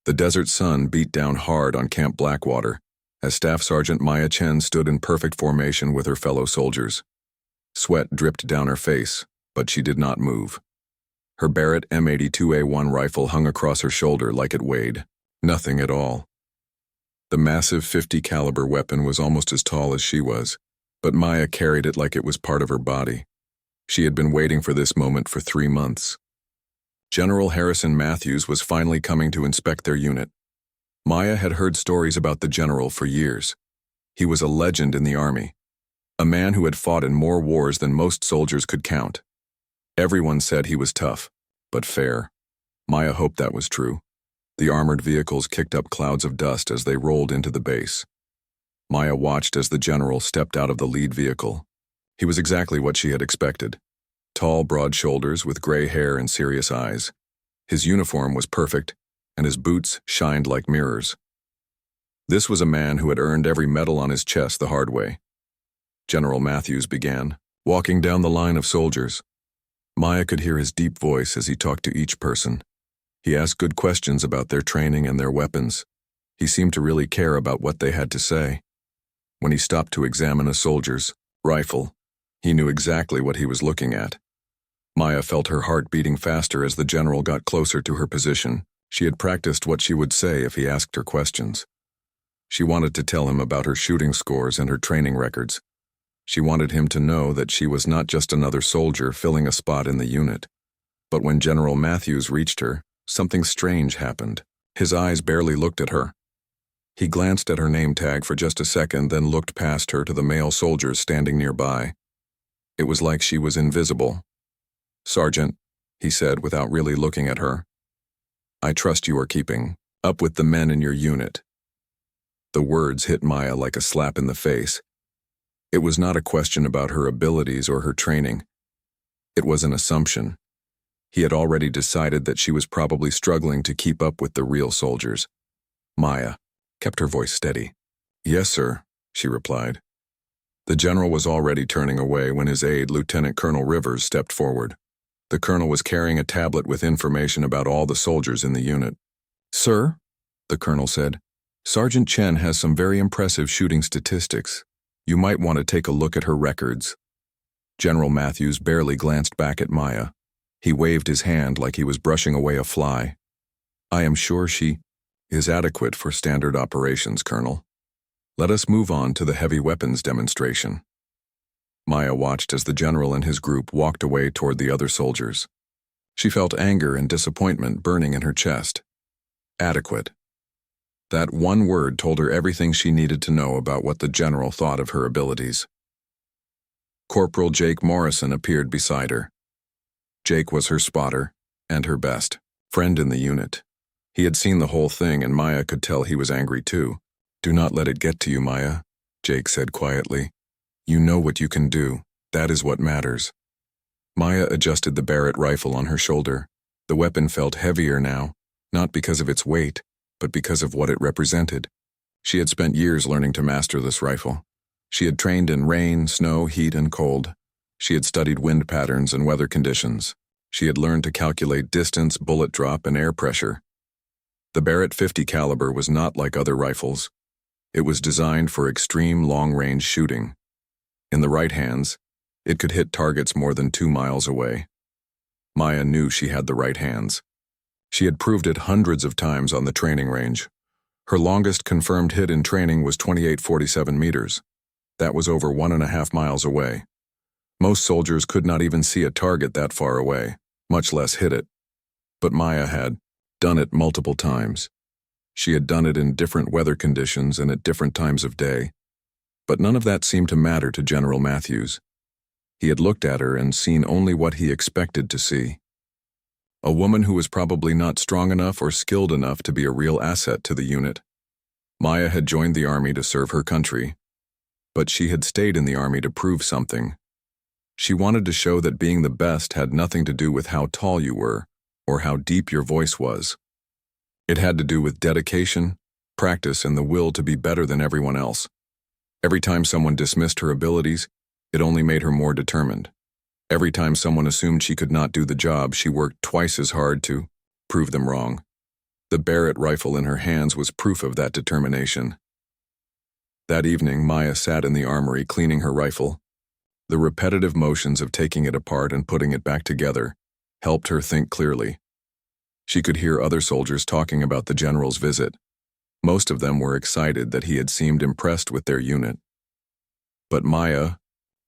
The desert sun beat down hard on Camp Blackwater as Staff Sergeant Maya Chen stood in perfect formation with her fellow soldiers. Sweat dripped down her face, but she did not move. Her Barrett M82A1 rifle hung across her shoulder like it weighed nothing at all. The massive .50 caliber weapon was almost as tall as she was, but Maya carried it like it was part of her body. She had been waiting for this moment for 3 months. General Harrison Matthews was finally coming to inspect their unit. Maya had heard stories about the general for years. He was a legend in the army, a man who had fought in more wars than most soldiers could count. Everyone said he was tough, but fair. Maya hoped that was true. The armored vehicles kicked up clouds of dust as they rolled into the base. Maya watched as the general stepped out of the lead vehicle. He was exactly what she had expected. Tall, broad shoulders with gray hair and serious eyes. His uniform was perfect, and his boots shined like mirrors. This was a man who had earned every medal on his chest the hard way. General Matthews began, walking down the line of soldiers. Maya could hear his deep voice as he talked to each person. He asked good questions about their training and their weapons. He seemed to really care about what they had to say. When he stopped to examine a soldier's rifle, he knew exactly what he was looking at. Maya felt her heart beating faster as the general got closer to her position. She had practiced what she would say if he asked her questions. She wanted to tell him about her shooting scores and her training records. She wanted him to know that she was not just another soldier filling a spot in the unit. But when General Matthews reached her, something strange happened. His eyes barely looked at her. He glanced at her name tag for just a second, then looked past her to the male soldiers standing nearby. It was like she was invisible. "Sergeant," he said without really looking at her, "I trust you are keeping up with the men in your unit." The words hit Maya like a slap in the face. It was not a question about her abilities or her training. It was an assumption. He had already decided that she was probably struggling to keep up with the real soldiers. Maya kept her voice steady. "Yes, sir," she replied. The general was already turning away when his aide, Lieutenant Colonel Rivers, stepped forward. The colonel was carrying a tablet with information about all the soldiers in the unit. "Sir," the colonel said, "Sergeant Chen has some very impressive shooting statistics. You might want to take a look at her records." General Matthews barely glanced back at Maya. He waved his hand like he was brushing away a fly. "I am sure she is adequate for standard operations, Colonel. Let us move on to the heavy weapons demonstration." Maya watched as the general and his group walked away toward the other soldiers. She felt anger and disappointment burning in her chest. Adequate. That one word told her everything she needed to know about what the general thought of her abilities. Corporal Jake Morrison appeared beside her. Jake was her spotter and her best friend in the unit. He had seen the whole thing, and Maya could tell he was angry too. "Do not let it get to you, Maya," Jake said quietly. "You know what you can do. That is what matters." Maya adjusted the Barrett rifle on her shoulder. The weapon felt heavier now, not because of its weight, but because of what it represented. She had spent years learning to master this rifle. She had trained in rain, snow, heat, and cold. She had studied wind patterns and weather conditions. She had learned to calculate distance, bullet drop, and air pressure. The Barrett .50 caliber was not like other rifles. It was designed for extreme long-range shooting. In the right hands, it could hit targets more than 2 miles away. Maya knew she had the right hands. She had proved it hundreds of times on the training range. Her longest confirmed hit in training was 2847 meters. That was over 1.5 miles away. Most soldiers could not even see a target that far away, much less hit it. But Maya had done it multiple times. She had done it in different weather conditions and at different times of day. But none of that seemed to matter to General Matthews. He had looked at her and seen only what he expected to see. A woman who was probably not strong enough or skilled enough to be a real asset to the unit. Maya had joined the army to serve her country, but she had stayed in the army to prove something. She wanted to show that being the best had nothing to do with how tall you were or how deep your voice was. It had to do with dedication, practice, and the will to be better than everyone else. Every time someone dismissed her abilities, it only made her more determined. Every time someone assumed she could not do the job, she worked twice as hard to prove them wrong. The Barrett rifle in her hands was proof of that determination. That evening, Maya sat in the armory cleaning her rifle. The repetitive motions of taking it apart and putting it back together helped her think clearly. She could hear other soldiers talking about the general's visit. Most of them were excited that he had seemed impressed with their unit. But Maya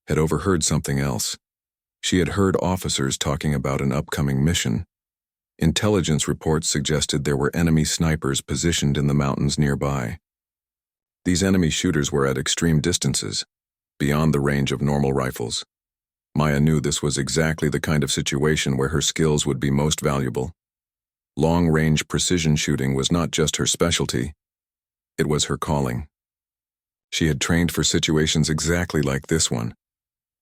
had overheard something else. She had heard officers talking about an upcoming mission. Intelligence reports suggested there were enemy snipers positioned in the mountains nearby. These enemy shooters were at extreme distances, beyond the range of normal rifles. Maya knew this was exactly the kind of situation where her skills would be most valuable. Long-range precision shooting was not just her specialty, it was her calling. She had trained for situations exactly like this one.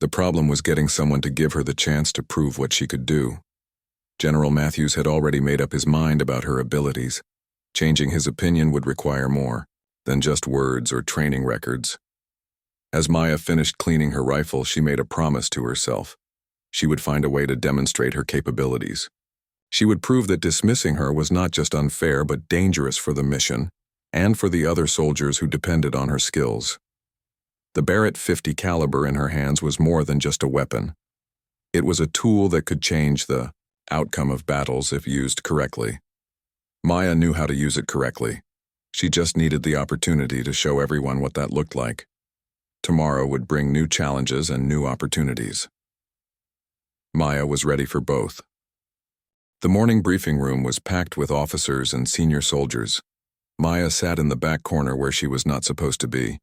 The problem was getting someone to give her the chance to prove what she could do. General Matthews had already made up his mind about her abilities. Changing his opinion would require more than just words or training records. As Maya finished cleaning her rifle, she made a promise to herself. She would find a way to demonstrate her capabilities. She would prove that dismissing her was not just unfair but dangerous for the mission and for the other soldiers who depended on her skills. The Barrett .50 caliber in her hands was more than just a weapon. It was a tool that could change the outcome of battles if used correctly. Maya knew how to use it correctly. She just needed the opportunity to show everyone what that looked like. Tomorrow would bring new challenges and new opportunities. Maya was ready for both. The morning briefing room was packed with officers and senior soldiers. Maya sat in the back corner where she was not supposed to be.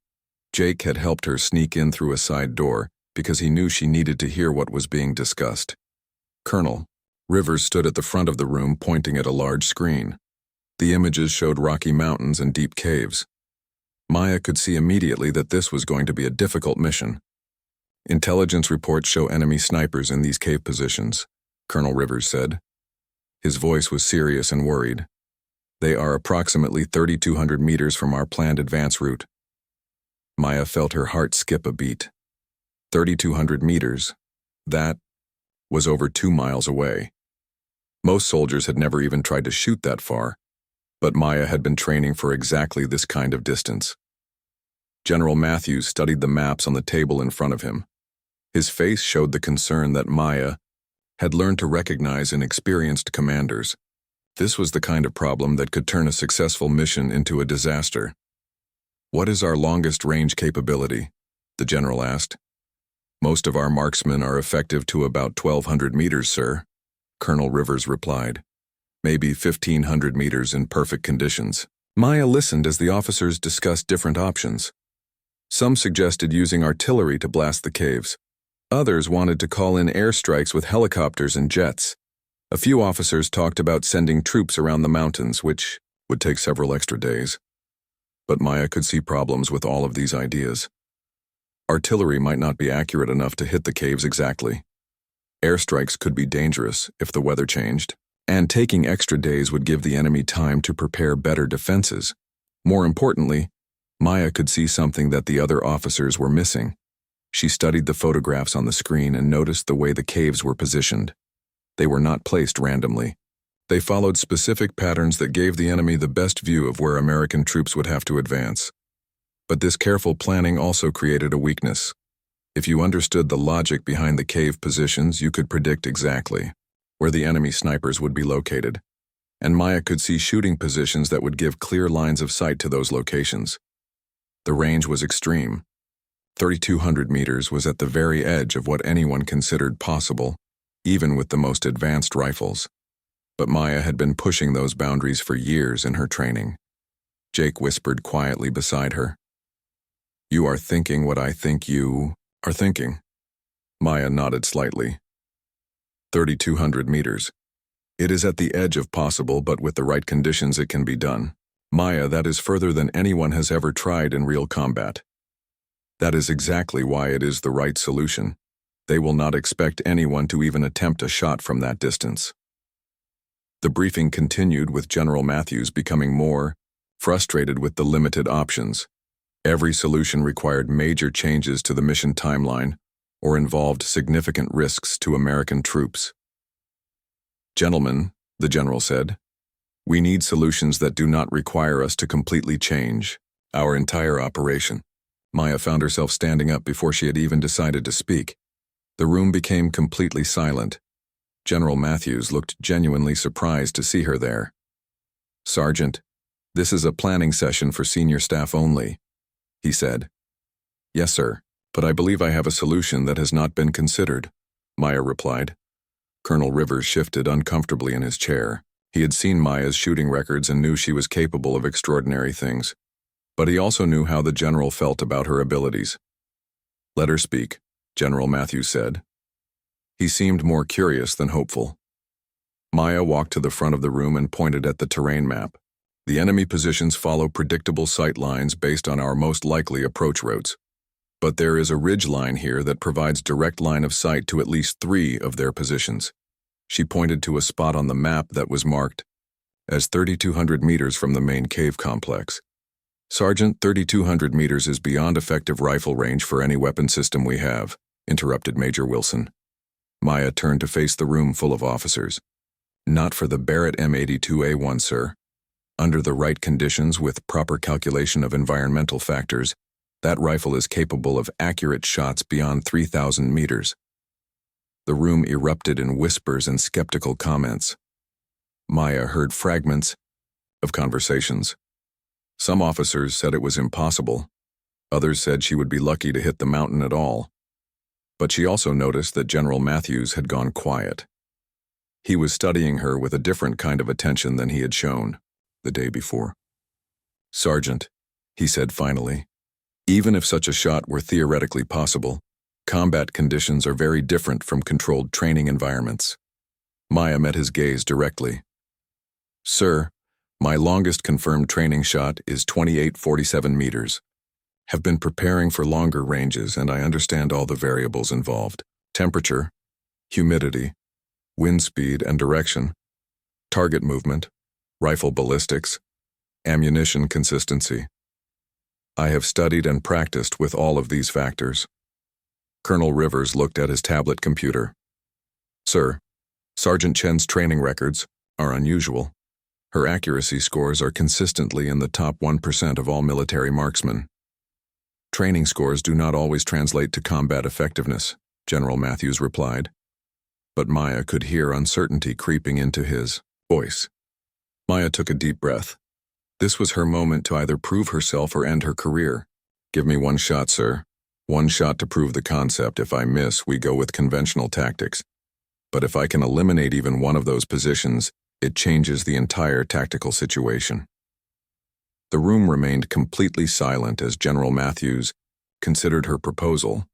Jake had helped her sneak in through a side door because he knew she needed to hear what was being discussed. Colonel Rivers stood at the front of the room pointing at a large screen. The images showed rocky mountains and deep caves. Maya could see immediately that this was going to be a difficult mission. Intelligence reports show enemy snipers in these cave positions, Colonel Rivers said. His voice was serious and worried. They are approximately 3,200 meters from our planned advance route. Maya felt her heart skip a beat. 3,200 meters. That was over 2 miles away. Most soldiers had never even tried to shoot that far, but Maya had been training for exactly this kind of distance. General Matthews studied the maps on the table in front of him. His face showed the concern that Maya had learned to recognize in experienced commanders. This was the kind of problem that could turn a successful mission into a disaster. "What is our longest range capability?" the general asked. "Most of our marksmen are effective to about 1,200 meters, sir," Colonel Rivers replied. "Maybe 1,500 meters in perfect conditions." Maya listened as the officers discussed different options. Some suggested using artillery to blast the caves. Others wanted to call in airstrikes with helicopters and jets. A few officers talked about sending troops around the mountains, which would take several extra days. But Maya could see problems with all of these ideas. Artillery might not be accurate enough to hit the caves exactly. Airstrikes could be dangerous if the weather changed, and taking extra days would give the enemy time to prepare better defenses. More importantly, Maya could see something that the other officers were missing. She studied the photographs on the screen and noticed the way the caves were positioned. They were not placed randomly. They followed specific patterns that gave the enemy the best view of where American troops would have to advance. But this careful planning also created a weakness. If you understood the logic behind the cave positions, you could predict exactly where the enemy snipers would be located. And Maya could see shooting positions that would give clear lines of sight to those locations. The range was extreme. 3,200 meters was at the very edge of what anyone considered possible, even with the most advanced rifles. But Maya had been pushing those boundaries for years in her training. Jake whispered quietly beside her. "You are thinking what I think you are thinking." Maya nodded slightly. 3,200 meters. It is at the edge of possible, but with the right conditions it can be done. Maya, that is further than anyone has ever tried in real combat. That is exactly why it is the right solution. They will not expect anyone to even attempt a shot from that distance. The briefing continued with General Matthews becoming more frustrated with the limited options. Every solution required major changes to the mission timeline or involved significant risks to American troops. "Gentlemen," the general said, We need solutions that do not require us to completely change our entire operation. Maya found herself standing up before she had even decided to speak. The room became completely silent. General Matthews looked genuinely surprised to see her there. "Sergeant, this is a planning session for senior staff only," he said. "Yes, sir, but I believe I have a solution that has not been considered," Maya replied. Colonel Rivers shifted uncomfortably in his chair. He had seen Maya's shooting records and knew she was capable of extraordinary things. But he also knew how the general felt about her abilities. "Let her speak," General Matthews said. He seemed more curious than hopeful. Maya walked to the front of the room and pointed at the terrain map. "The enemy positions follow predictable sight lines based on our most likely approach routes. But there is a ridge line here that provides direct line of sight to at least 3 of their positions." She pointed to a spot on the map that was marked as 3,200 meters from the main cave complex. "Sergeant, 3,200 meters is beyond effective rifle range for any weapon system we have," interrupted Major Wilson. Maya turned to face the room full of officers. "Not for the Barrett M82A1, sir. Under the right conditions with proper calculation of environmental factors, that rifle is capable of accurate shots beyond 3,000 meters." The room erupted in whispers and skeptical comments. Maya heard fragments of conversations. Some officers said it was impossible. Others said she would be lucky to hit the mountain at all. But she also noticed that General Matthews had gone quiet. He was studying her with a different kind of attention than he had shown the day before. "Sergeant," he said finally, "even if such a shot were theoretically possible, combat conditions are very different from controlled training environments." Maya met his gaze directly. "Sir, my longest confirmed training shot is 2847 meters. Have been preparing for longer ranges, and I understand all the variables involved. Temperature, humidity, wind speed and direction, target movement, rifle ballistics, ammunition consistency. I have studied and practiced with all of these factors." Colonel Rivers looked at his tablet computer. "Sir, Sergeant Chen's training records are unusual. Her accuracy scores are consistently in the top 1% of all military marksmen." "Training scores do not always translate to combat effectiveness," General Matthews replied. But Maya could hear uncertainty creeping into his voice. Maya took a deep breath. This was her moment to either prove herself or end her career. "Give me one shot, sir. One shot to prove the concept. If I miss, we go with conventional tactics. But if I can eliminate even one of those positions, it changes the entire tactical situation." The room remained completely silent as General Matthews considered her proposal.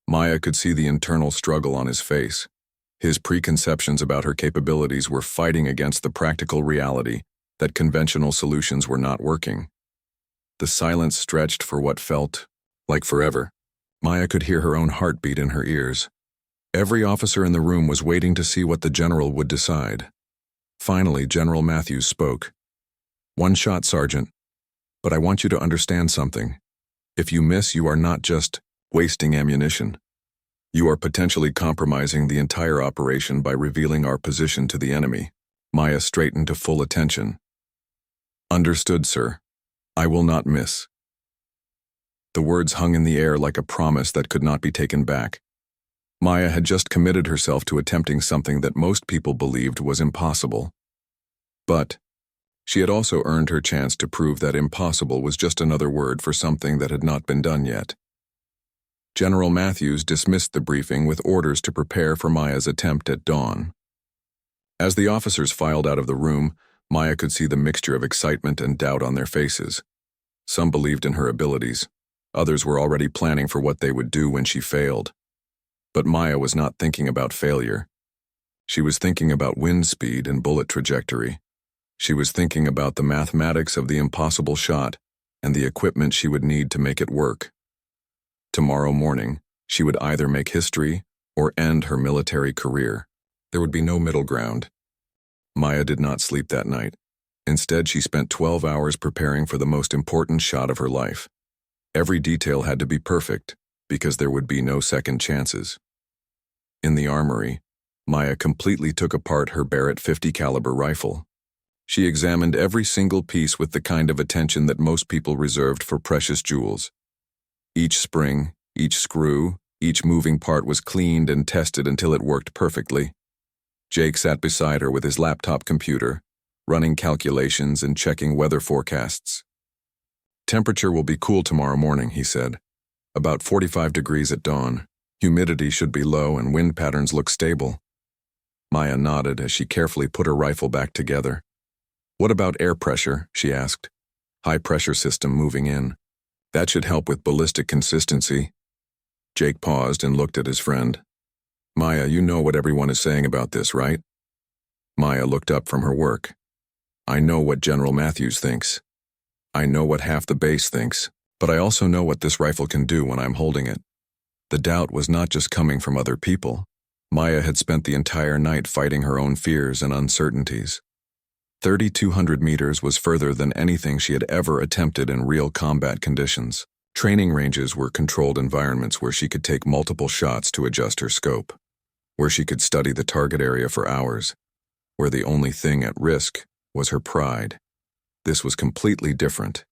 Maya could see the internal struggle on his face. His preconceptions about her capabilities were fighting against the practical reality that conventional solutions were not working. The silence stretched for what felt like forever. Maya could hear her own heartbeat in her ears. Every officer in the room was waiting to see what the general would decide. Finally, General Matthews spoke. "One shot, Sergeant. But I want you to understand something. If you miss, you are not just wasting ammunition. You are potentially compromising the entire operation by revealing our position to the enemy." Maya straightened to full attention. "Understood, sir. I will not miss." The words hung in the air like a promise that could not be taken back. Maya had just committed herself to attempting something that most people believed was impossible. But she had also earned her chance to prove that impossible was just another word for something that had not been done yet. General Matthews dismissed the briefing with orders to prepare for Maya's attempt at dawn. As the officers filed out of the room, Maya could see the mixture of excitement and doubt on their faces. Some believed in her abilities. Others were already planning for what they would do when she failed. But Maya was not thinking about failure. She was thinking about wind speed and bullet trajectory. She was thinking about the mathematics of the impossible shot and the equipment she would need to make it work. Tomorrow morning, she would either make history or end her military career. There would be no middle ground. Maya did not sleep that night. Instead, she spent 12 hours preparing for the most important shot of her life. Every detail had to be perfect, because there would be no second chances. In the armory, Maya completely took apart her Barrett .50 caliber rifle. She examined every single piece with the kind of attention that most people reserved for precious jewels. Each spring, each screw, each moving part was cleaned and tested until it worked perfectly. Jake sat beside her with his laptop computer, running calculations and checking weather forecasts. "Temperature will be cool tomorrow morning," he said. "About 45 degrees at dawn. Humidity should be low and wind patterns look stable." Maya nodded as she carefully put her rifle back together. "What about air pressure?" she asked. "High pressure system moving in. That should help with ballistic consistency." Jake paused and looked at his friend. "Maya, you know what everyone is saying about this, right?" Maya looked up from her work. "I know what General Matthews thinks. I know what half the base thinks, but I also know what this rifle can do when I'm holding it." The doubt was not just coming from other people. Maya had spent the entire night fighting her own fears and uncertainties. 3,200 meters was further than anything she had ever attempted in real combat conditions. Training ranges were controlled environments where she could take multiple shots to adjust her scope, where she could study the target area for hours, where the only thing at risk was her pride. This was completely different.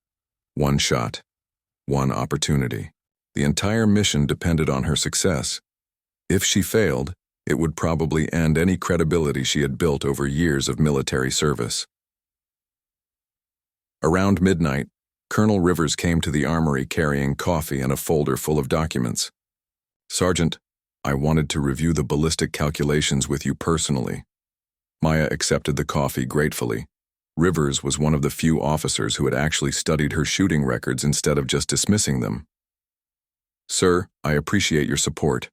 One shot, one opportunity. The entire mission depended on her success. If she failed, it would probably end any credibility she had built over years of military service. Around midnight, Colonel Rivers came to the armory carrying coffee and a folder full of documents. "Sergeant, I wanted to review the ballistic calculations with you personally." Maya accepted the coffee gratefully. Rivers was one of the few officers who had actually studied her shooting records instead of just dismissing them. "Sir, I appreciate your support."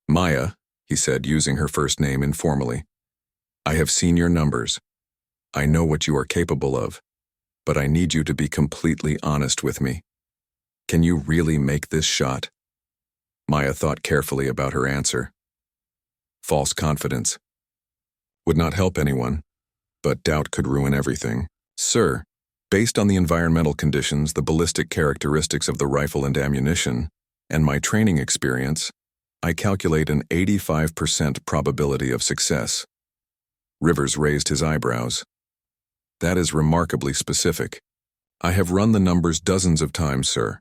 "Maya," he said, using her first name informally, "I have seen your numbers. I know what you are capable of, but I need you to be completely honest with me. Can you really make this shot?" Maya thought carefully about her answer. False confidence would not help anyone, but doubt could ruin everything. "Sir, based on the environmental conditions, the ballistic characteristics of the rifle and ammunition, and my training experience, I calculate an 85% probability of success." Rivers raised his eyebrows. "That is remarkably specific. I have run the numbers dozens of times, sir.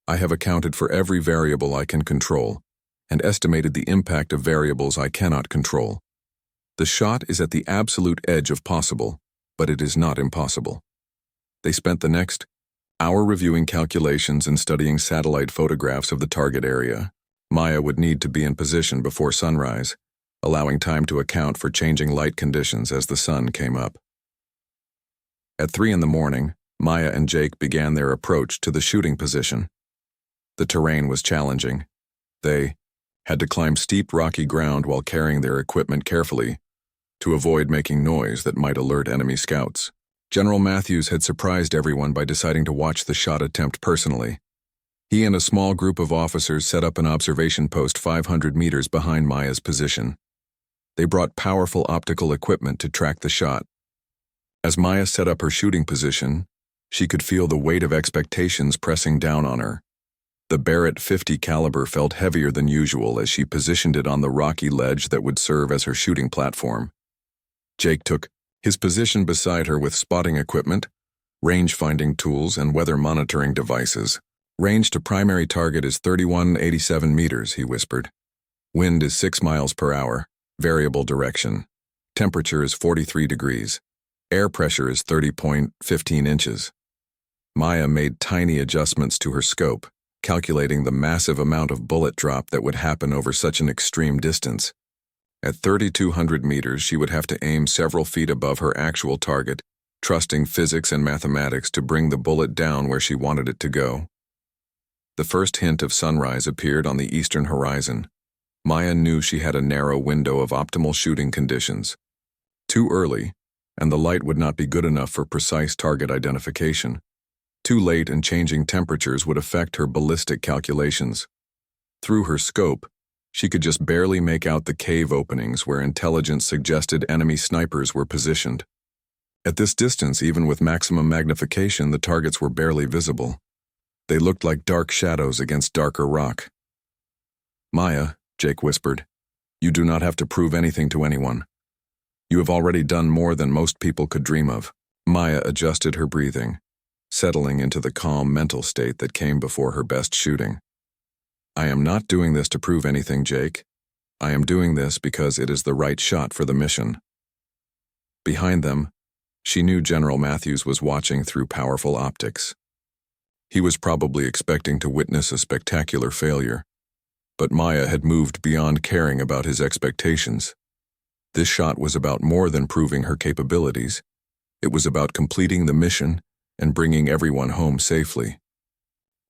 I have accounted for every variable I can control, and estimated the impact of variables I cannot control. The shot is at the absolute edge of possible, but it is not impossible." They spent the next hour reviewing calculations and studying satellite photographs of the target area. Maya would need to be in position before sunrise, allowing time to account for changing light conditions as the sun came up. At 3 in the morning, Maya and Jake began their approach to the shooting position. The terrain was challenging. They had to climb steep rocky ground while carrying their equipment carefully to avoid making noise that might alert enemy scouts. General Matthews had surprised everyone by deciding to watch the shot attempt personally. He and a small group of officers set up an observation post 500 meters behind Maya's position. They brought powerful optical equipment to track the shot. As Maya set up her shooting position, she could feel the weight of expectations pressing down on her. The Barrett .50 caliber felt heavier than usual as she positioned it on the rocky ledge that would serve as her shooting platform. Jake took his position beside her with spotting equipment, range-finding tools, and weather monitoring devices. "Range to primary target is 3187 meters, he whispered. "Wind is 6 miles per hour, variable direction. Temperature is 43 degrees. Air pressure is 30.15 inches. Maya made tiny adjustments to her scope, calculating the massive amount of bullet drop that would happen over such an extreme distance. At 3,200 meters, she would have to aim several feet above her actual target, trusting physics and mathematics to bring the bullet down where she wanted it to go. The first hint of sunrise appeared on the eastern horizon. Maya knew she had a narrow window of optimal shooting conditions. Too early, and the light would not be good enough for precise target identification. Too late, and changing temperatures would affect her ballistic calculations. Through her scope, she could just barely make out the cave openings where intelligence suggested enemy snipers were positioned. At this distance, even with maximum magnification, the targets were barely visible. They looked like dark shadows against darker rock. "Maya," Jake whispered, "you do not have to prove anything to anyone. You have already done more than most people could dream of. Maya adjusted her breathing, settling into the calm mental state that came before her best shooting. I am not doing this to prove anything, Jake. I am doing this because it is the right shot for the mission. Behind them, she knew General Matthews was watching through powerful optics. He was probably expecting to witness a spectacular failure, but Maya had moved beyond caring about his expectations. This shot was about more than proving her capabilities. It was about completing the mission and bringing everyone home safely.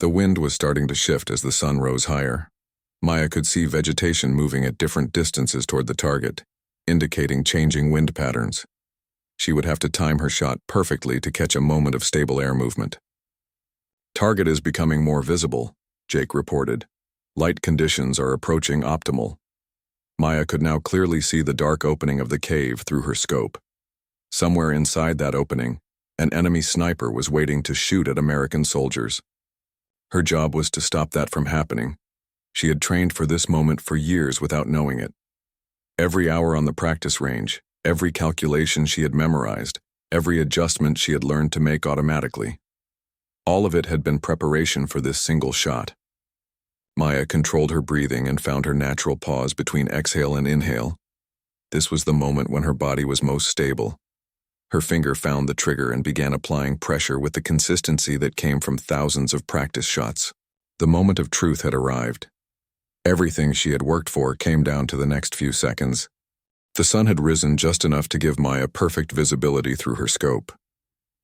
The wind was starting to shift as the sun rose higher. Maya could see vegetation moving at different distances toward the target, indicating changing wind patterns. She would have to time her shot perfectly to catch a moment of stable air movement. Target is becoming more visible, Jake reported. Light conditions are approaching optimal. Maya could now clearly see the dark opening of the cave through her scope. Somewhere inside that opening, an enemy sniper was waiting to shoot at American soldiers. Her job was to stop that from happening. She had trained for this moment for years without knowing it. Every hour on the practice range, every calculation she had memorized, every adjustment she had learned to make automatically. All of it had been preparation for this single shot. Maya controlled her breathing and found her natural pause between exhale and inhale. This was the moment when her body was most stable. Her finger found the trigger and began applying pressure with the consistency that came from thousands of practice shots. The moment of truth had arrived. Everything she had worked for came down to the next few seconds. The sun had risen just enough to give Maya perfect visibility through her scope.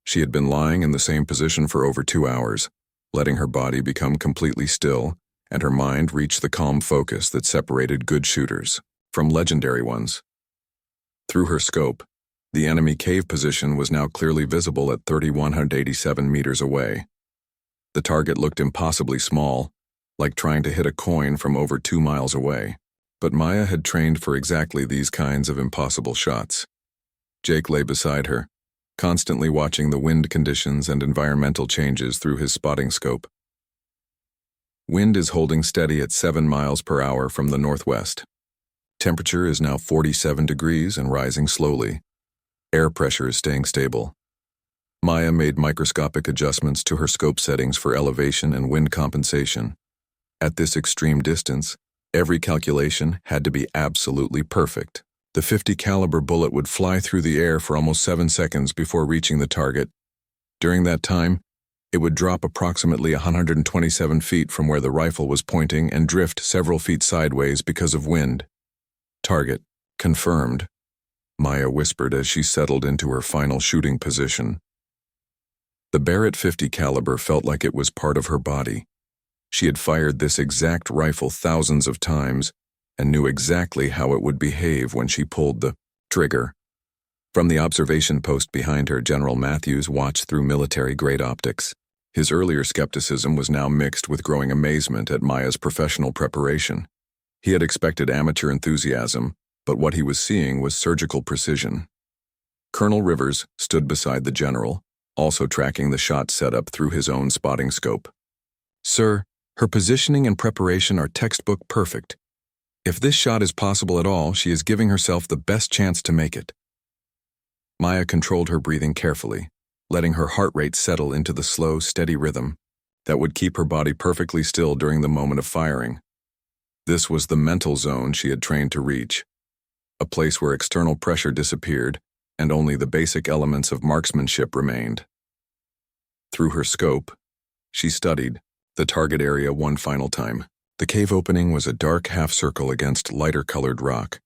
She had been lying in the same position for over 2 hours, letting her body become completely still and her mind reach the calm focus that separated good shooters from legendary ones. Through her scope, the enemy cave position was now clearly visible at 3,187 meters away. The target looked impossibly small, like trying to hit a coin from over 2 miles away. But Maya had trained for exactly these kinds of impossible shots. Jake lay beside her, constantly watching the wind conditions and environmental changes through his spotting scope. Wind is holding steady at 7 miles per hour from the northwest. Temperature is now 47 degrees and rising slowly. Air pressure is staying stable. Maya made microscopic adjustments to her scope settings for elevation and wind compensation. At this extreme distance, every calculation had to be absolutely perfect. The .50 caliber bullet would fly through the air for almost 7 seconds before reaching the target. During that time, it would drop approximately 127 feet from where the rifle was pointing and drift several feet sideways because of wind. Target confirmed, Maya whispered as she settled into her final shooting position. The Barrett .50 caliber felt like it was part of her body. She had fired this exact rifle thousands of times and knew exactly how it would behave when she pulled the trigger. From the observation post behind her, General Matthews watched through military-grade optics. His earlier skepticism was now mixed with growing amazement at Maya's professional preparation. He had expected amateur enthusiasm, but what he was seeing was surgical precision. Colonel Rivers stood beside the general, also tracking the shot setup through his own spotting scope. "Sir, her positioning and preparation are textbook perfect. If this shot is possible at all, she is giving herself the best chance to make it." Maya controlled her breathing carefully, letting her heart rate settle into the slow, steady rhythm that would keep her body perfectly still during the moment of firing. This was the mental zone she had trained to reach, a place where external pressure disappeared and only the basic elements of marksmanship remained. Through her scope, she studied the target area one final time. The cave opening was a dark half-circle against lighter-colored rock.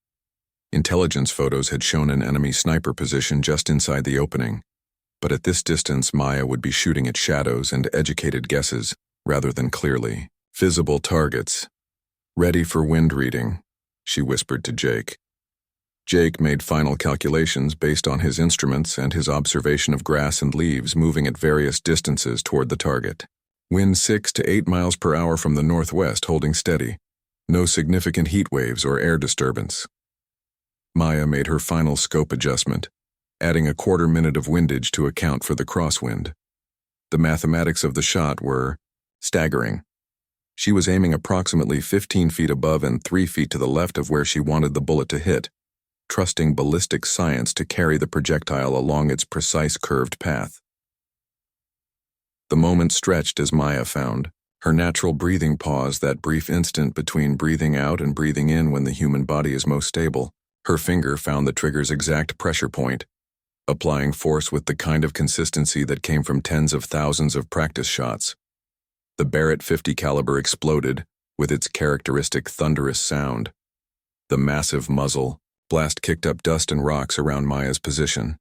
Intelligence photos had shown an enemy sniper position just inside the opening, but at this distance Maya would be shooting at shadows and educated guesses rather than clearly visible targets. "Ready for wind reading," she whispered to Jake. Jake made final calculations based on his instruments and his observation of grass and leaves moving at various distances toward the target. Wind 6 to 8 miles per hour from the northwest, holding steady. No significant heat waves or air disturbance. Maya made her final scope adjustment, adding a quarter minute of windage to account for the crosswind. The mathematics of the shot were staggering. She was aiming approximately 15 feet above and 3 feet to the left of where she wanted the bullet to hit. trusting ballistic science to carry the projectile along its precise curved path. The moment stretched as Maya found her natural breathing pause, that brief instant between breathing out and breathing in when the human body is most stable. Her finger found the trigger's exact pressure point, applying force with the kind of consistency that came from tens of thousands of practice shots. The Barrett .50 caliber exploded with its characteristic thunderous sound. The massive muzzle blast kicked up dust and rocks around Maya's position.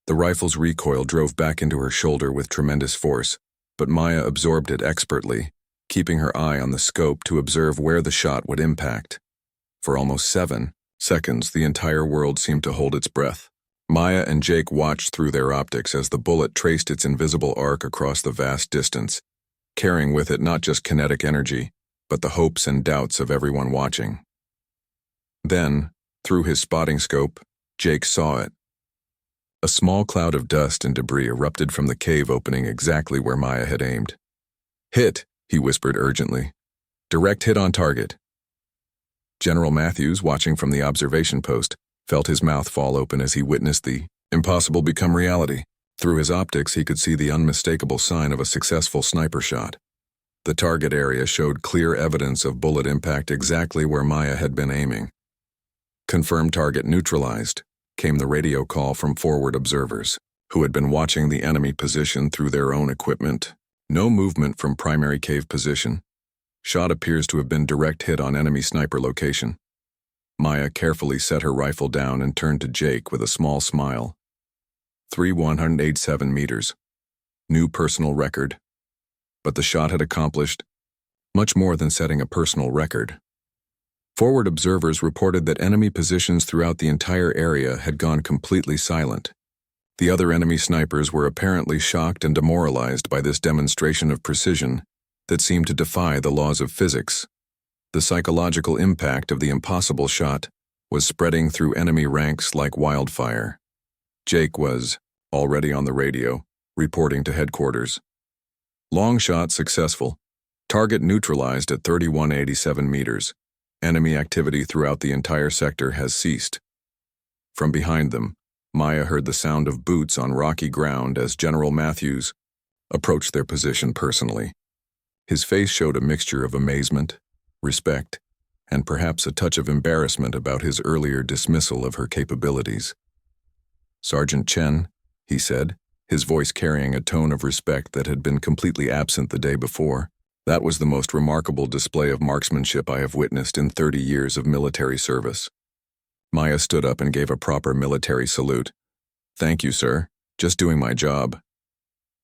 The rifle's recoil drove back into her shoulder with tremendous force, but Maya absorbed it expertly, keeping her eye on the scope to observe where the shot would impact. For almost 7 seconds, the entire world seemed to hold its breath. Maya and Jake watched through their optics as the bullet traced its invisible arc across the vast distance, carrying with it not just kinetic energy, but the hopes and doubts of everyone watching. Then, through his spotting scope, Jake saw it. A small cloud of dust and debris erupted from the cave opening exactly where Maya had aimed. "Hit," he whispered urgently. "Direct hit on target." General Matthews, watching from the observation post, felt his mouth fall open as he witnessed the impossible become reality. Through his optics, he could see the unmistakable sign of a successful sniper shot. The target area showed clear evidence of bullet impact exactly where Maya had been aiming. "Confirmed target neutralized," came the radio call from forward observers, who had been watching the enemy position through their own equipment. "No movement from primary cave position. Shot appears to have been direct hit on enemy sniper location." Maya carefully set her rifle down and turned to Jake with a small smile. 3,187 meters. New personal record. But the shot had accomplished much more than setting a personal record. Forward observers reported that enemy positions throughout the entire area had gone completely silent. The other enemy snipers were apparently shocked and demoralized by this demonstration of precision that seemed to defy the laws of physics. The psychological impact of the impossible shot was spreading through enemy ranks like wildfire. Jake was already on the radio, reporting to headquarters. "Long shot successful. Target neutralized at 3,187 meters. Enemy activity throughout the entire sector has ceased." From behind them, Maya heard the sound of boots on rocky ground as General Matthews approached their position personally. His face showed a mixture of amazement, respect, and perhaps a touch of embarrassment about his earlier dismissal of her capabilities. "Sergeant Chen," he said, his voice carrying a tone of respect that had been completely absent the day before. "That was the most remarkable display of marksmanship I have witnessed in 30 years of military service." Maya stood up and gave a proper military salute. "Thank you, sir. Just doing my job."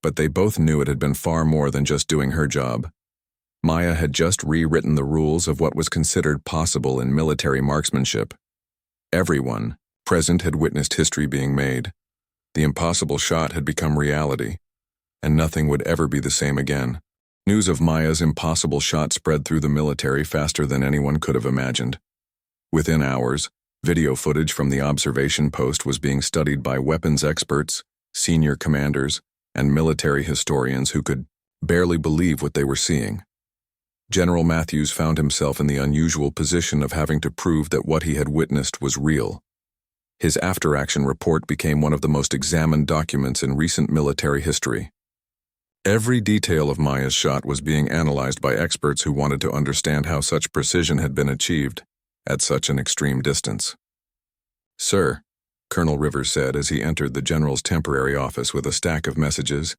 But they both knew it had been far more than just doing her job. Maya had just rewritten the rules of what was considered possible in military marksmanship. Everyone present had witnessed history being made. The impossible shot had become reality, and nothing would ever be the same again. News of Maya's impossible shot spread through the military faster than anyone could have imagined. Within hours, video footage from the observation post was being studied by weapons experts, senior commanders, and military historians who could barely believe what they were seeing. General Matthews found himself in the unusual position of having to prove that what he had witnessed was real. His after-action report became one of the most examined documents in recent military history. Every detail of Maya's shot was being analyzed by experts who wanted to understand how such precision had been achieved at such an extreme distance. "Sir," Colonel Rivers said as he entered the general's temporary office with a stack of messages,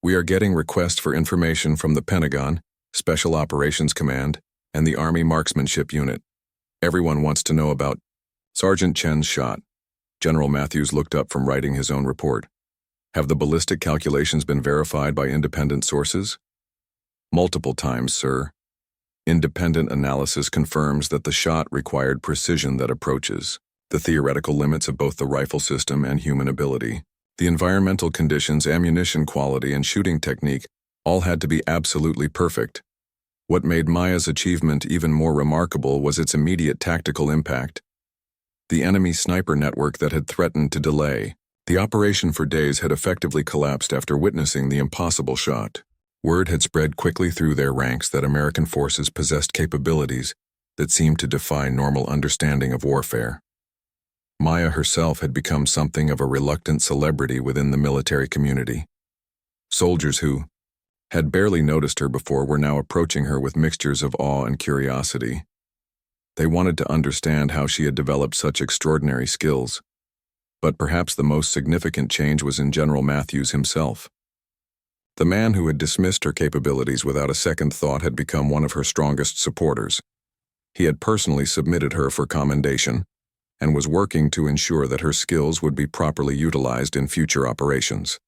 "we are getting requests for information from the Pentagon, Special Operations Command, and the Army Marksmanship Unit. Everyone wants to know about Sergeant Chen's shot." General Matthews looked up from writing his own report. "Have the ballistic calculations been verified by independent sources?" "Multiple times, sir. Independent analysis confirms that the shot required precision that approaches the theoretical limits of both the rifle system and human ability. The environmental conditions, ammunition quality, and shooting technique all had to be absolutely perfect. What made Maya's achievement even more remarkable was its immediate tactical impact. The enemy sniper network that had threatened to delay the operation for days had effectively collapsed after witnessing the impossible shot. Word had spread quickly through their ranks that American forces possessed capabilities that seemed to defy normal understanding of warfare. Maya herself had become something of a reluctant celebrity within the military community. Soldiers who had barely noticed her before were now approaching her with mixtures of awe and curiosity. They wanted to understand how she had developed such extraordinary skills. But perhaps the most significant change was in General Matthews himself. The man who had dismissed her capabilities without a second thought had become one of her strongest supporters. He had personally submitted her for commendation and was working to ensure that her skills would be properly utilized in future operations.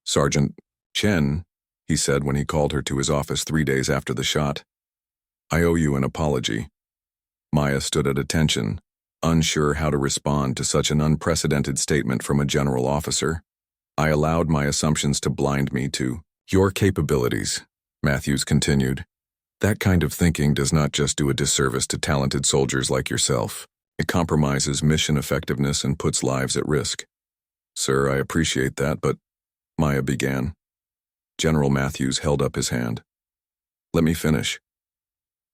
"Sergeant Chen," he said when he called her to his office 3 days after the shot, "I owe you an apology." Maya stood at attention, unsure how to respond to such an unprecedented statement from a general officer. "I allowed my assumptions to blind me to your capabilities," Matthews continued. "That kind of thinking does not just do a disservice to talented soldiers like yourself. It compromises mission effectiveness and puts lives at risk." "Sir, I appreciate that, but—" Maya began. General Matthews held up his hand. "Let me finish.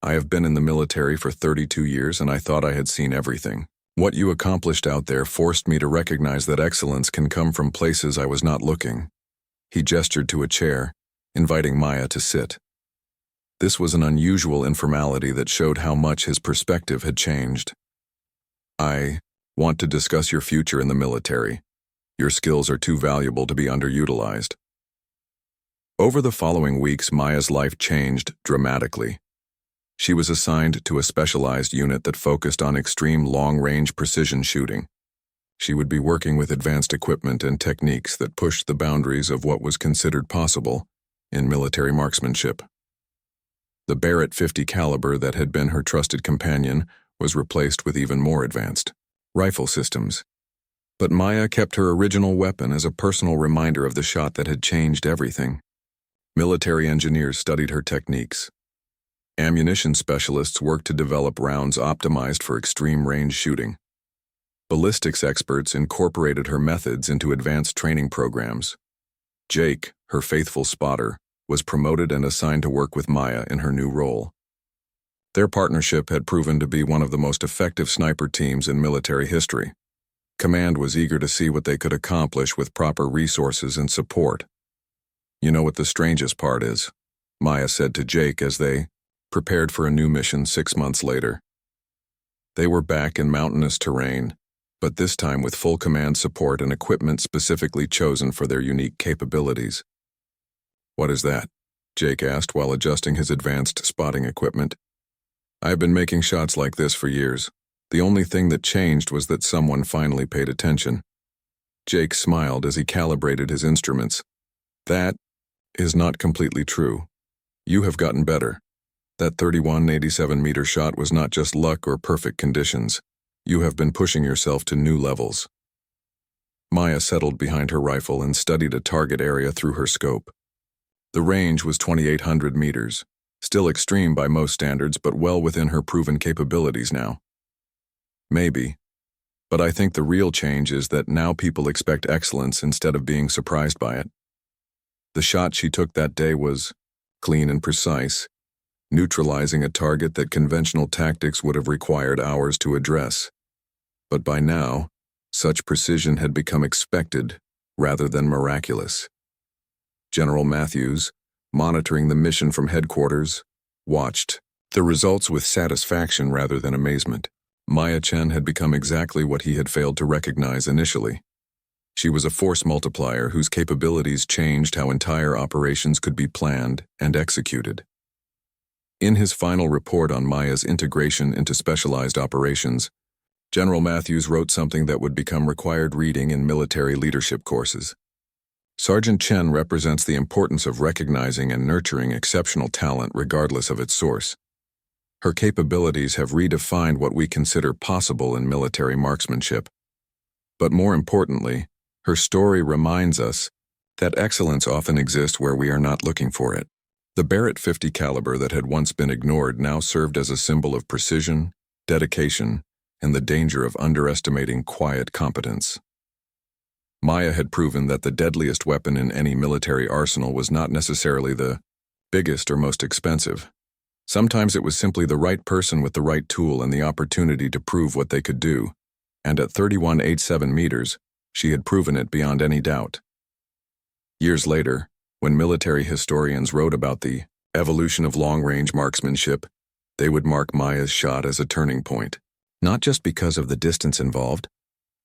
I have been in the military for 32 years and I thought I had seen everything. What you accomplished out there forced me to recognize that excellence can come from places I was not looking." He gestured to a chair, inviting Maya to sit. This was an unusual informality that showed how much his perspective had changed. "I want to discuss your future in the military. Your skills are too valuable to be underutilized." Over the following weeks, Maya's life changed dramatically. She was assigned to a specialized unit that focused on extreme long-range precision shooting. She would be working with advanced equipment and techniques that pushed the boundaries of what was considered possible in military marksmanship. The Barrett .50 caliber that had been her trusted companion was replaced with even more advanced rifle systems. But Maya kept her original weapon as a personal reminder of the shot that had changed everything. Military engineers studied her techniques. Ammunition specialists worked to develop rounds optimized for extreme range shooting. Ballistics experts incorporated her methods into advanced training programs. Jake, her faithful spotter, was promoted and assigned to work with Maya in her new role. Their partnership had proven to be one of the most effective sniper teams in military history. Command was eager to see what they could accomplish with proper resources and support. "You know what the strangest part is?" Maya said to Jake as they prepared for a new mission 6 months later. They were back in mountainous terrain, but this time with full command support and equipment specifically chosen for their unique capabilities. "What is that?" Jake asked while adjusting his advanced spotting equipment. "I've been making shots like this for years. The only thing that changed was that someone finally paid attention." Jake smiled as he calibrated his instruments. "That is not completely true. You have gotten better. That 3187-meter shot was not just luck or perfect conditions. You have been pushing yourself to new levels." Maya settled behind her rifle and studied a target area through her scope. The range was 2,800 meters, still extreme by most standards, but well within her proven capabilities now. "Maybe. But I think the real change is that now people expect excellence instead of being surprised by it." The shot she took that day was clean and precise, neutralizing a target that conventional tactics would have required hours to address. But by now, such precision had become expected rather than miraculous. General Matthews, monitoring the mission from headquarters, watched the results with satisfaction rather than amazement. Maya Chen had become exactly what he had failed to recognize initially. She was a force multiplier whose capabilities changed how entire operations could be planned and executed. In his final report on Maya's integration into specialized operations, General Matthews wrote something that would become required reading in military leadership courses. Sergeant Chen represents the importance of recognizing and nurturing exceptional talent regardless of its source. Her capabilities have redefined what we consider possible in military marksmanship. But more importantly, her story reminds us that excellence often exists where we are not looking for it. The Barrett .50 caliber that had once been ignored now served as a symbol of precision, dedication, and the danger of underestimating quiet competence. Maya had proven that the deadliest weapon in any military arsenal was not necessarily the biggest or most expensive. Sometimes it was simply the right person with the right tool and the opportunity to prove what they could do. and at 31.87 meters, she had proven it beyond any doubt. Years later, when military historians wrote about the evolution of long-range marksmanship, they would mark Maya's shot as a turning point, not just because of the distance involved,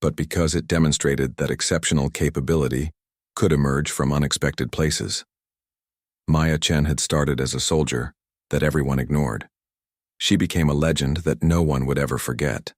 but because it demonstrated that exceptional capability could emerge from unexpected places. Maya Chen had started as a soldier that everyone ignored. She became a legend that no one would ever forget.